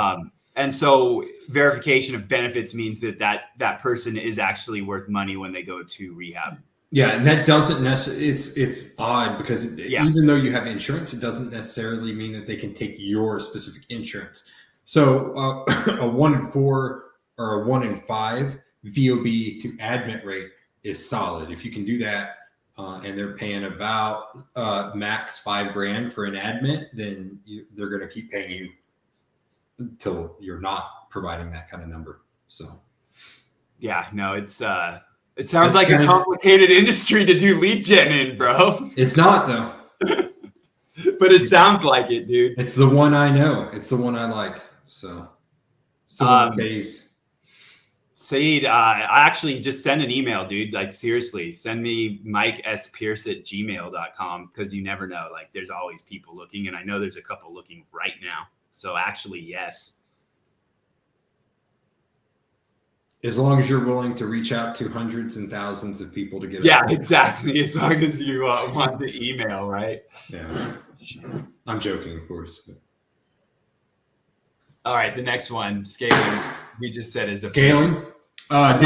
And so verification of benefits means that person is actually worth money when they go to rehab. Yeah, and that doesn't necessarily. It's odd because even though you have insurance, it doesn't necessarily mean that they can take your specific insurance. So a 1 in 4 or a 1 in 5 VOB to admit rate is solid. If you can do that, and they're paying about max $5,000 for an admit, then they're going to keep paying you until you're not providing that kind of number. So, yeah, no, it sounds like a complicated industry to do lead gen in, bro. It's not though. But it sounds like it, dude. It's the one I know. It's the one I like. So, pays. Saeed, I actually just send an email, dude. Like, seriously, send me mikespierce@gmail.com, because you never know. Like, there's always people looking, and I know there's a couple looking right now. So actually, yes. As long as you're willing to reach out to hundreds and thousands of people to get Yeah, exactly. As long as you want to email, right? Yeah. I'm joking, of course. But. All right, the next one, scaling. We just said is a scaling. Is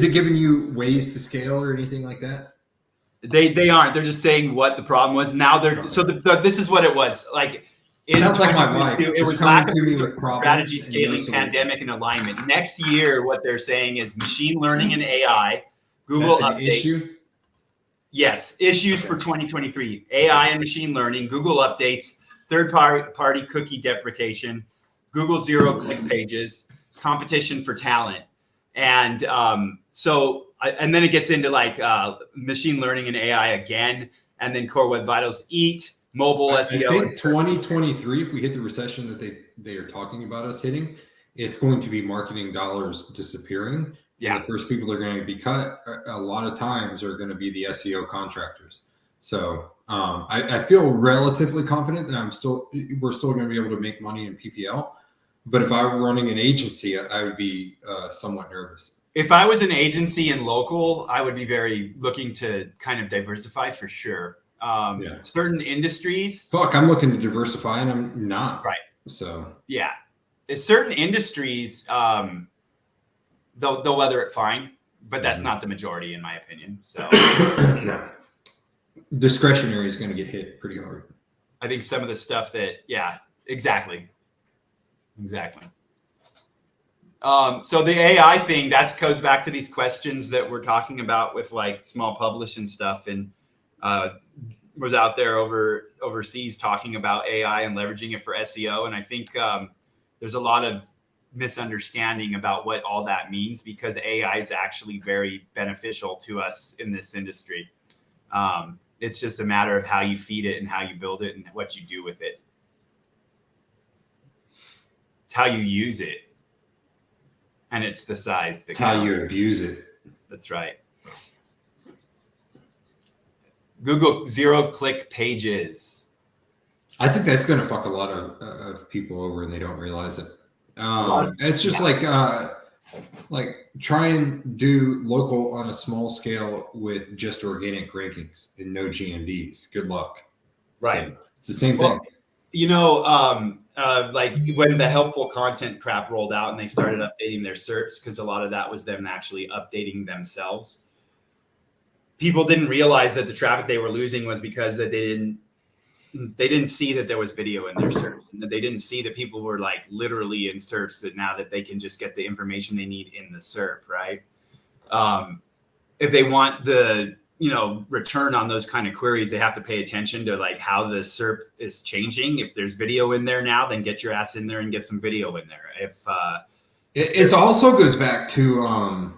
it giving you ways to scale or anything like that? They aren't. They're just saying what the problem was. Now this is what it was. Like, sounds like my wife. It was lack of strategy, scaling, pandemic, and alignment. Next year, what they're saying is machine learning and AI. Google update. Issue? Yes, issues for 2023. AI and machine learning. Google updates. Third-party cookie deprecation. Google zero-click pages. Competition for talent. And and then it gets into like machine learning and AI again. And then Core Web Vitals, EAT. Mobile SEO. I think 2023, if we hit the recession that they are talking about us hitting, it's going to be marketing dollars disappearing. Yeah. And the first people that are going to be cut a lot of times are going to be the SEO contractors. So I feel relatively confident that we're still going to be able to make money in PPL. But if I were running an agency, I would be somewhat nervous. If I was an agency and local, I would be very looking to kind of diversify for sure. Certain industries. Fuck, I'm looking to diversify and I'm not. Right. So yeah, certain industries, they'll weather it fine, but that's not the majority in my opinion. So no. Discretionary is going to get hit pretty hard. I think some of the stuff that, yeah, exactly. So the AI thing, that goes back to these questions that we're talking about with like small publish and stuff, and was out there overseas talking about AI and leveraging it for SEO. And I think there's a lot of misunderstanding about what all that means, because AI is actually very beneficial to us in this industry. It's just a matter of how you feed it and how you build it and what you do with it. It's how you use it. And it's the size. It's how you abuse it. That's right. Google zero-click pages. I think that's going to fuck a lot of people over and they don't realize it. It's just like try and do local on a small scale with just organic rankings and no GMBs. Good luck. Right. So it's the same thing. You know, like when the helpful content crap rolled out and they started updating their SERPs, because a lot of that was them actually updating themselves. People didn't realize that the traffic they were losing was because that they didn't see that there was video in their SERPs, and that they didn't see that people were like literally in SERPs, that now that they can just get the information they need in the SERP, right? If they want the return on those kind of queries, they have to pay attention to like how the SERP is changing. If there's video in there now, then get your ass in there and get some video in there. If it also goes back to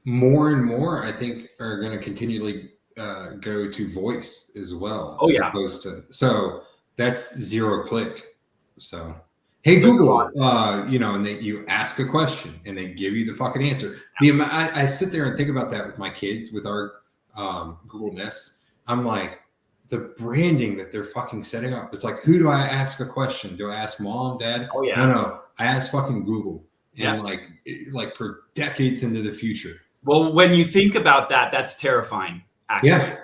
more and more, I think, are going to continually go to voice as well. Oh, yeah. Opposed to, so that's zero click. So, hey, Google, and you ask a question and they give you the fucking answer. I sit there and think about that with my kids, with our Google Nest. I'm like, the branding that they're fucking setting up. It's like, who do I ask a question? Do I ask mom, dad? Oh, yeah. No. I ask fucking Google. And like for decades into the future. Well, when you think about that, that's terrifying, actually. Yeah.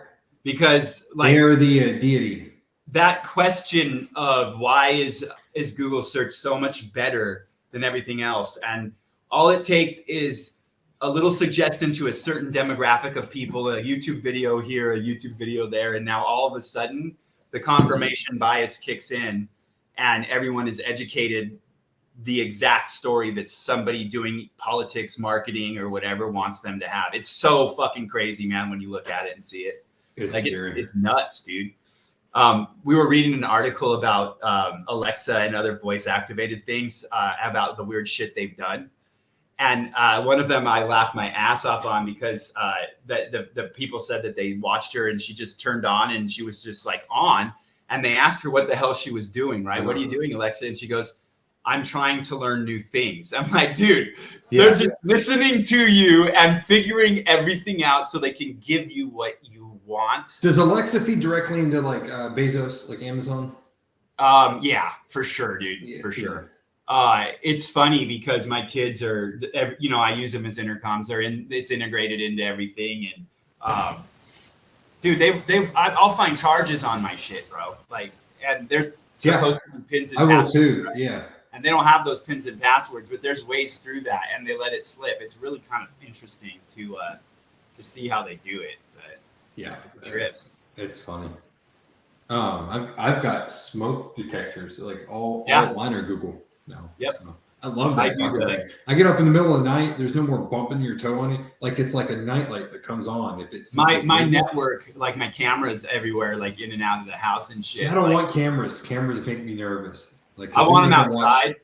Because like they're the deity. That question of why is Google search so much better than everything else? And all it takes is a little suggestion to a certain demographic of people, a YouTube video here, a YouTube video there, and now all of a sudden the confirmation bias kicks in, and everyone is educated the exact story that somebody doing politics, marketing, or whatever wants them to have. It's so fucking crazy, man, when you look at it and see it. It's nuts, dude. We were reading an article about Alexa and other voice activated things about the weird shit they've done. And one of them I laughed my ass off on because the people said that they watched her and she just turned on and she was just like on. And they asked her what the hell she was doing, right? What are you doing, Alexa? And she goes, I'm trying to learn new things. I'm like, dude, they're just listening to you and figuring everything out so they can give you what you want. Does Alexa feed directly into like Bezos, like Amazon? Yeah, for sure, dude. Yeah, for sure. Yeah. It's funny because my kids are, I use them as intercoms. It's integrated into everything. And dude, I'll find charges on my shit, bro. Like, and there's supposed to be pins and passwords. I will too. Right? Yeah. And they don't have those pins and passwords, but there's ways through that, and they let it slip. It's really kind of interesting to see how they do it. But yeah, it's a trip. It's funny. I've got smoke detectors, like all online or Google now. Yep. So I love that fucking thing. I get up in the middle of the night. There's no more bumping your toe on it. Like it's like a nightlight that comes on. If it's my network, like my cameras everywhere, like in and out of the house and shit. See, I don't want cameras. Cameras make me nervous. Like I want them outside.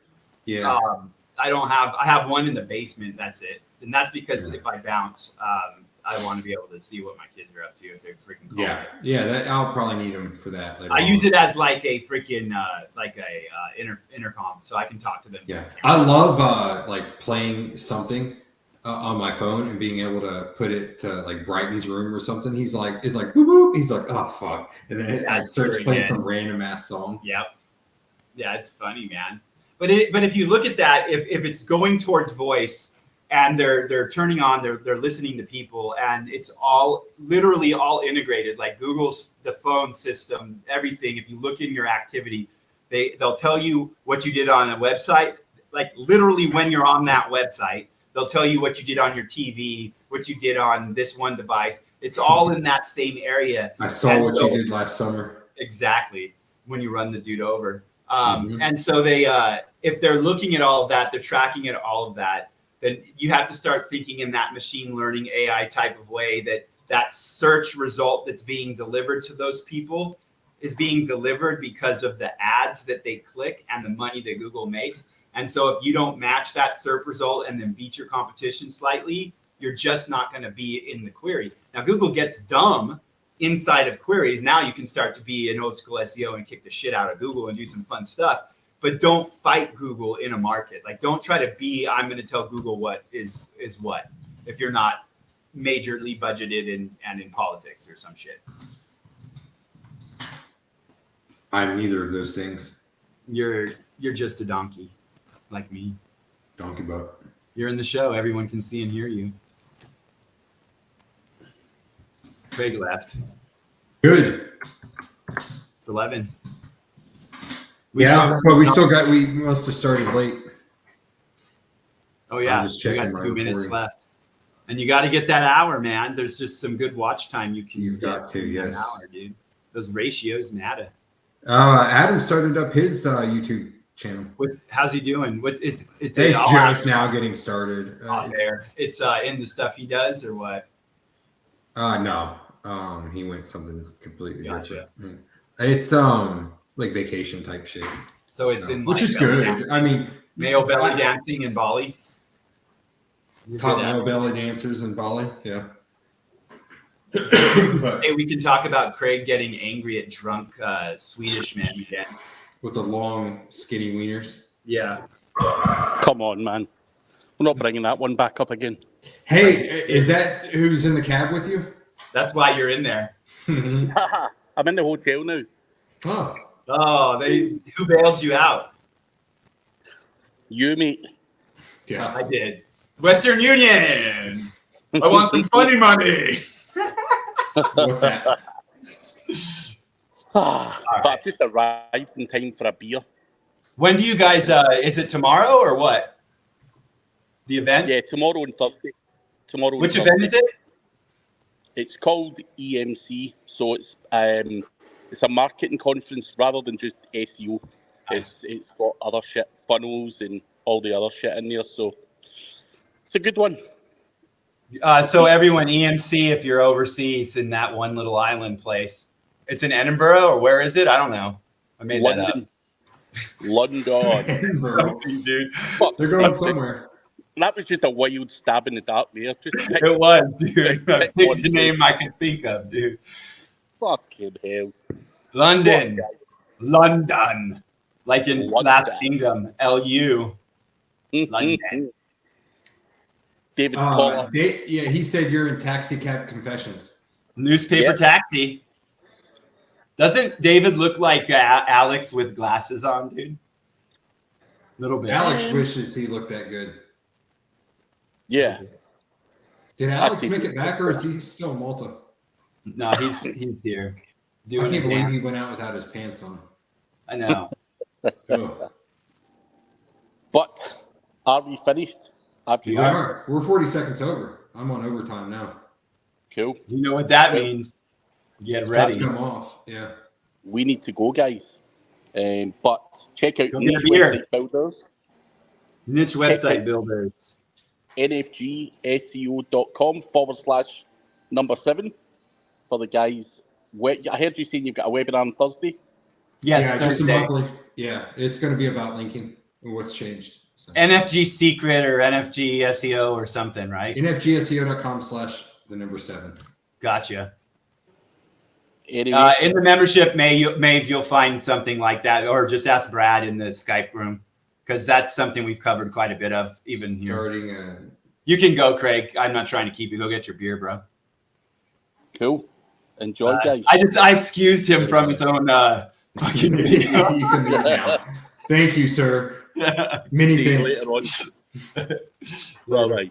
Yeah. I have one in the basement. That's it. And that's because if I bounce, I want to be able to see what my kids are up to if they're freaking cold. Yeah. I'll probably need them for that later. I use it as like a freaking intercom, so I can talk to them. Yeah, I love like playing something on my phone and being able to put it to like Brighton's room or something. It's like boop, boop. He's like, oh fuck, and then it starts playing some random ass song. Yep. Yeah, it's funny, man. But if you look at that, if it's going towards voice and they're turning on, they're listening to people, and it's literally all integrated, like Google's the phone system, everything. If you look in your activity, they'll tell you what you did on a website, like literally when you're on that website. They'll tell you what you did on your TV, what you did on this one device. It's all in that same area. I saw you did last summer. Exactly, when you run the dude over. And so they, if they're looking at all of that, they're tracking at all of that, then you have to start thinking in that machine learning AI type of way that search result that's being delivered to those people is being delivered because of the ads that they click and the money that Google makes. And so if you don't match that SERP result and then beat your competition slightly, you're just not going to be in the query. Now, Google gets dumb inside of queries. Now you can start to be an old school SEO and kick the shit out of Google and do some fun stuff, but don't fight Google in a market. Like, don't try to be, I'm going to tell Google what is what, if you're not majorly budgeted and in politics or some shit. I'm neither of those things. You're just a donkey, like me. Donkey butt. You're in the show. Everyone can see and hear you. Craig left. Good. It's 11. But we must have started late. Oh yeah, you got 2 minutes left. And you got to get that hour, man. There's just some good watch time you've got to, yes. An hour, dude. Those ratios matter. Adam started up his YouTube channel. How's he doing? It's just now getting started. It's in the stuff he does or what? No. He went something completely different. It's like vacation type shit. So it's in which is good. Dancing. I mean, male belly dancing in Bali. Top male belly dancers in Bali, yeah. Hey, we can talk about Craig getting angry at drunk Swedish men again. With the long, skinny wieners. Yeah. Come on, man. We're not bringing that one back up again. Hey, is that who's in the cab with you? That's why you're in there. I'm in the hotel now. Oh, who bailed you out? You, mate. Yeah, I did. Western Union. I want some funny money. What's that? But I've just arrived in time for a beer. When do you guys? Is it tomorrow or what? The event? Yeah, tomorrow and Thursday. Which event is it? It's called EMC, so it's a marketing conference rather than just SEO. It's got other shit, funnels and all the other shit in there. So it's a good one. So everyone, EMC, if you're overseas in that one little island place, it's in Edinburgh or where is it? I don't know. I made that up. London. Edinburgh. Dude. Fuck, They're going somewhere. that was just a wild stab in the dark there. Just pick, It was, dude. pick Picked a name I could think of, dude. fucking hell. London. London. Like in London. Last Kingdom. LU. London. David Paul. Yeah, he said you're in Taxi Cab Confessions. Newspaper taxi. Doesn't David look like Alex with glasses on, dude? Little bit. Alex wishes he looked that good. Yeah. Did Alex make it back, or is he still in Malta? No, he's here. I can't believe he went out without his pants on. I know. Oh. But are we finished? We are. We're 40 seconds over. I'm on overtime now. Cool. You know what that means. Get ready. That's come off. Yeah. We need to go, guys. But check out Niche Website Builders. Niche Website Builders. nfgseo.com/7 for the guys. I heard you saying you've got a webinar on Thursday. Yes, yeah, Thursday. just a monthly. Yeah, it's going to be about linking and what's changed. So. NFG Secret or NFG SEO or something, right? nfgseo.com/7. Gotcha. Anyway. In the membership, you'll find something like that, or just ask Brad in the Skype room, because that's something we've covered quite a bit of, even here. You can go, Craig. I'm not trying to keep you. Go get your beer, bro. Cool. Enjoy, guys. I excused him from his own fucking video. You can leave now. Thank you, sir. Many thanks. Later on. All right.